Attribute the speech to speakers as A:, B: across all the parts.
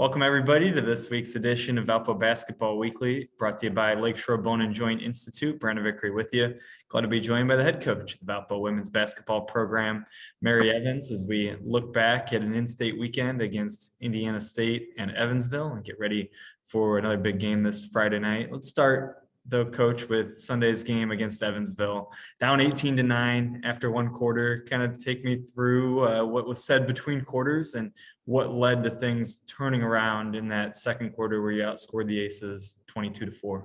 A: Welcome, everybody, to this week's edition of Valpo Basketball Weekly, brought to you by Lakeshore Bone and Joint Institute. Brandon Vickery with you. Glad to be joined by the head coach of the Valpo women's basketball program, Mary Evans, as we look back at an in-state weekend against Indiana State and Evansville and get ready for another big game this Friday night. Let's start, though, Coach, with Sunday's game against Evansville. Down 18-9 after one quarter. Kind of take me through what was said between quarters and what led to things turning around in that second quarter where you outscored the Aces 22-4.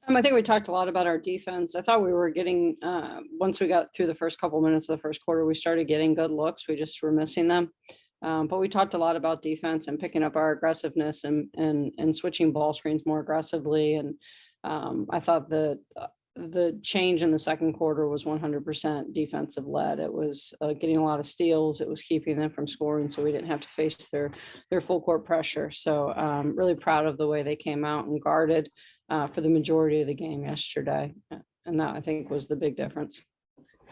B: I think we talked a lot about our defense. I thought we were getting, once we got through the first couple minutes of the first quarter, we started getting good looks. We just were missing them. But we talked a lot about defense and picking up our aggressiveness and switching ball screens more aggressively. And I thought the change in the second quarter was 100% defensive led. It was getting a lot of steals. It was keeping them from scoring, so we didn't have to face their full court pressure. So really proud of the way they came out and guarded for the majority of the game yesterday. And that, I think, was the big difference.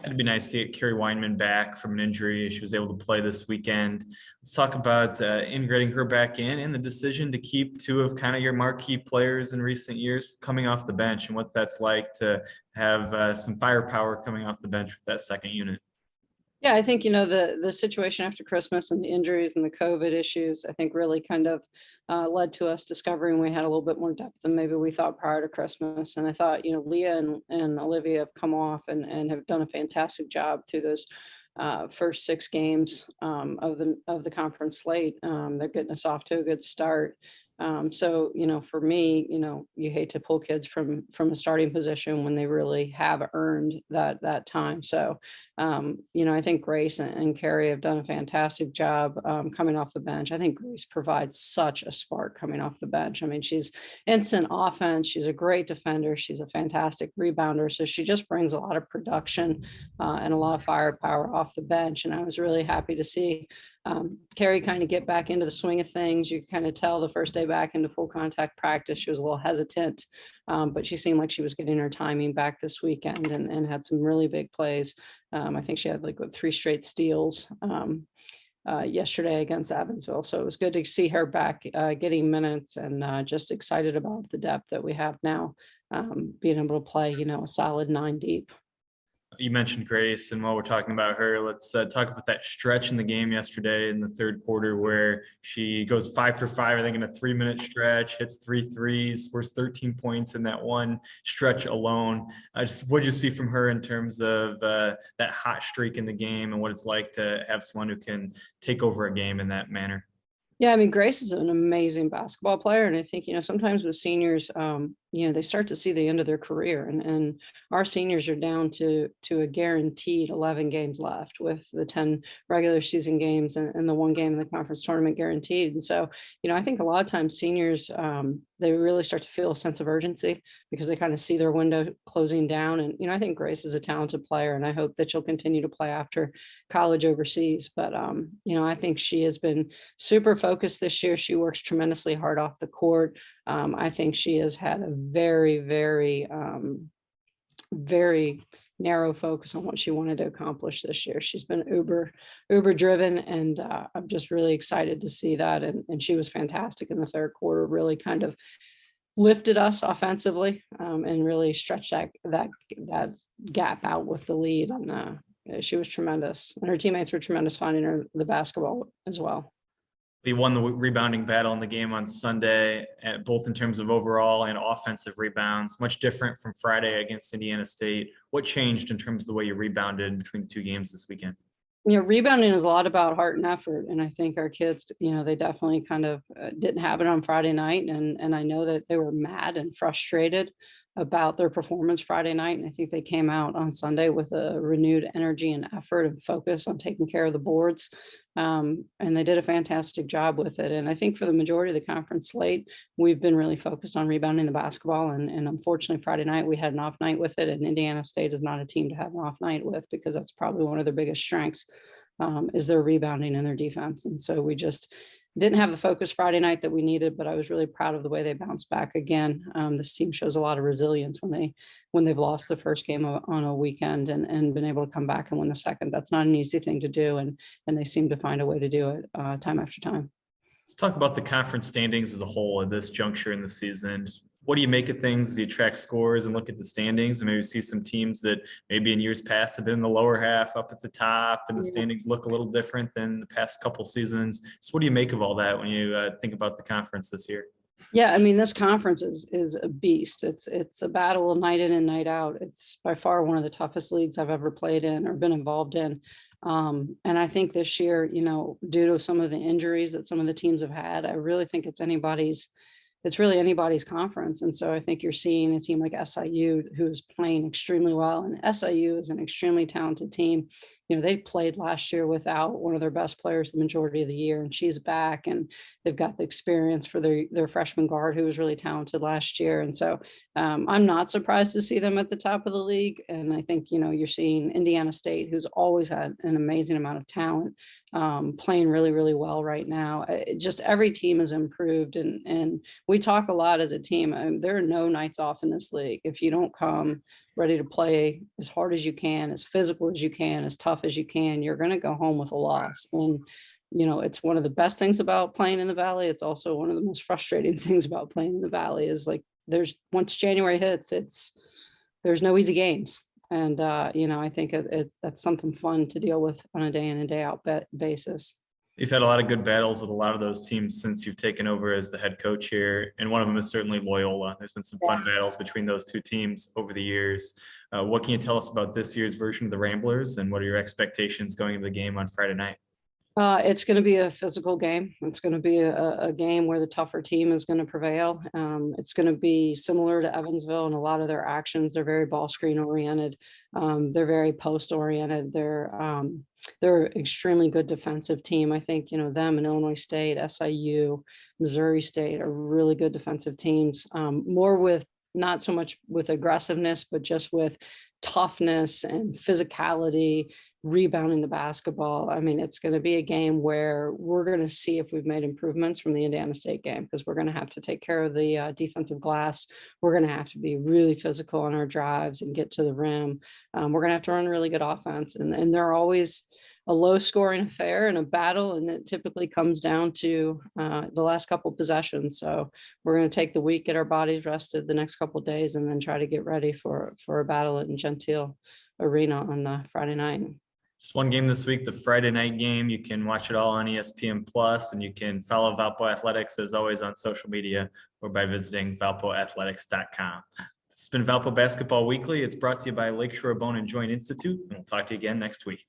A: It'd be nice to get Carrie Weinman back from an injury. She was able to play this weekend. Let's talk about integrating her back in and the decision to keep two of kind of your marquee players in recent years coming off the bench and what that's like to have some firepower coming off the bench with that second unit.
B: Yeah, I think, the situation after Christmas and the injuries and the COVID issues, I think really kind of led to us discovering we had a little bit more depth than maybe we thought prior to Christmas. And I thought, Leah and Olivia have come off and have done a fantastic job through those first 6 games of the conference slate. They're getting us off to a good start. So, for me, you hate to pull kids from a starting position when they really have earned that time. So, I think Grace and Carrie have done a fantastic job coming off the bench. I think Grace provides such a spark coming off the bench. I mean, she's instant offense. She's a great defender. She's a fantastic rebounder. So she just brings a lot of production and a lot of firepower off the bench. And I was really happy to see Carrie kind of get back into the swing of things. You kind of tell the first day back into full contact practice, she was a little hesitant, but she seemed like she was getting her timing back this weekend and had some really big plays. I think she had 3 straight steals yesterday against Evansville. So it was good to see her back getting minutes and just excited about the depth that we have now, being able to play, a solid 9 deep.
A: You mentioned Grace, and while we're talking about her, let's talk about that stretch in the game yesterday in the third quarter where she goes 5 for 5, I think, in a 3-minute stretch, hits 3 threes, scores 13 points in that one stretch alone. What did you see from her in terms of that hot streak in the game and what it's like to have someone who can take over a game in that manner?
B: Yeah, I mean, Grace is an amazing basketball player. And I think, sometimes with seniors, they start to see the end of their career. And our seniors are down to a guaranteed 11 games left with the 10 regular season games and the 1 game in the conference tournament guaranteed. And so, I think a lot of times seniors, they really start to feel a sense of urgency because they kind of see their window closing down. And, I think Grace is a talented player, and I hope that she'll continue to play after college overseas. But, I think she has been super focused this year. She works tremendously hard off the court. I think she has had a very, very, very narrow focus on what she wanted to accomplish this year. She's been uber driven, and I'm just really excited to see that. And she was fantastic in the third quarter, really kind of lifted us offensively and really stretched that gap out with the lead. And she was tremendous, and her teammates were tremendous finding her the basketball as well.
A: We won the rebounding battle in the game on Sunday, both in terms of overall and offensive rebounds, much different from Friday against Indiana State. What changed in terms of the way you rebounded between the 2 games this weekend?
B: Rebounding is a lot about heart and effort. And I think our kids, they definitely kind of didn't have it on Friday night. And I know that they were mad and frustrated about their performance Friday night. And I think they came out on Sunday with a renewed energy and effort and focus on taking care of the boards. And they did a fantastic job with it. And I think for the majority of the conference slate, we've been really focused on rebounding the basketball. And unfortunately, Friday night, we had an off night with it. And Indiana State is not a team to have an off night with, because that's probably one of their biggest strengths is their rebounding and their defense. And so we just didn't have the focus Friday night that we needed, but I was really proud of the way they bounced back again. This team shows a lot of resilience when they've lost the first game on a weekend and been able to come back and win the second. That's not an easy thing to do, and they seem to find a way to do it time after time.
A: Let's talk about the conference standings as a whole at this juncture in the season. Just what do you make of things as you track scores and look at the standings and maybe see some teams that maybe in years past have been in the lower half up at the top and the
B: Yeah.
A: standings look a little different than the past couple seasons? So what do you make of all that when you think about the conference this year?
B: Yeah, I mean, this conference is a beast. It's a battle night in and night out. It's by far one of the toughest leagues I've ever played in or been involved in. And I think this year, due to some of the injuries that some of the teams have had, I really think it's really anybody's conference. And so I think you're seeing a team like SIU who's playing extremely well. And SIU is an extremely talented team. They played last year without one of their best players the majority of the year, and she's back, and they've got the experience for their freshman guard who was really talented last year. And so I'm not surprised to see them at the top of the league. And I think, you're seeing Indiana State, who's always had an amazing amount of talent, playing really, really well right now. Just every team has improved. And we talk a lot as a team. There are no nights off in this league. If you don't come ready to play as hard as you can, as physical as you can, as tough as you can, you're going to go home with a loss. And, it's one of the best things about playing in the Valley. It's also one of the most frustrating things about playing in the Valley is like, once January hits, there's no easy games. And, I think that's something fun to deal with on a day in and day out basis.
A: You've had a lot of good battles with a lot of those teams since you've taken over as the head coach here. And one of them is certainly Loyola. There's been some fun battles between those two teams over the years. What can you tell us about this year's version of the Ramblers, and what are your expectations going into the game on Friday night?
B: It's going to be a physical game. It's going to be a game where the tougher team is going to prevail. It's going to be similar to Evansville in a lot of their actions. They're very ball screen oriented. They're very post oriented. They're extremely good defensive team. I think, them and Illinois State, SIU, Missouri State are really good defensive teams, more with not so much with aggressiveness, but just with toughness and physicality, rebounding the basketball. I mean, it's going to be a game where we're going to see if we've made improvements from the Indiana State game, because we're going to have to take care of the defensive glass. We're going to have to be really physical on our drives and get to the rim. We're going to have to run really good offense. And they're always a low scoring affair and a battle. And it typically comes down to the last couple of possessions. So we're going to take the week, get our bodies rested the next couple of days, and then try to get ready for a battle in Gentile Arena on Friday night.
A: Just one game this week, the Friday night game. You can watch it all on ESPN Plus, and you can follow Valpo Athletics as always on social media or by visiting valpoathletics.com. This has been Valpo Basketball Weekly. It's brought to you by Lakeshore Bone and Joint Institute, and we'll talk to you again next week.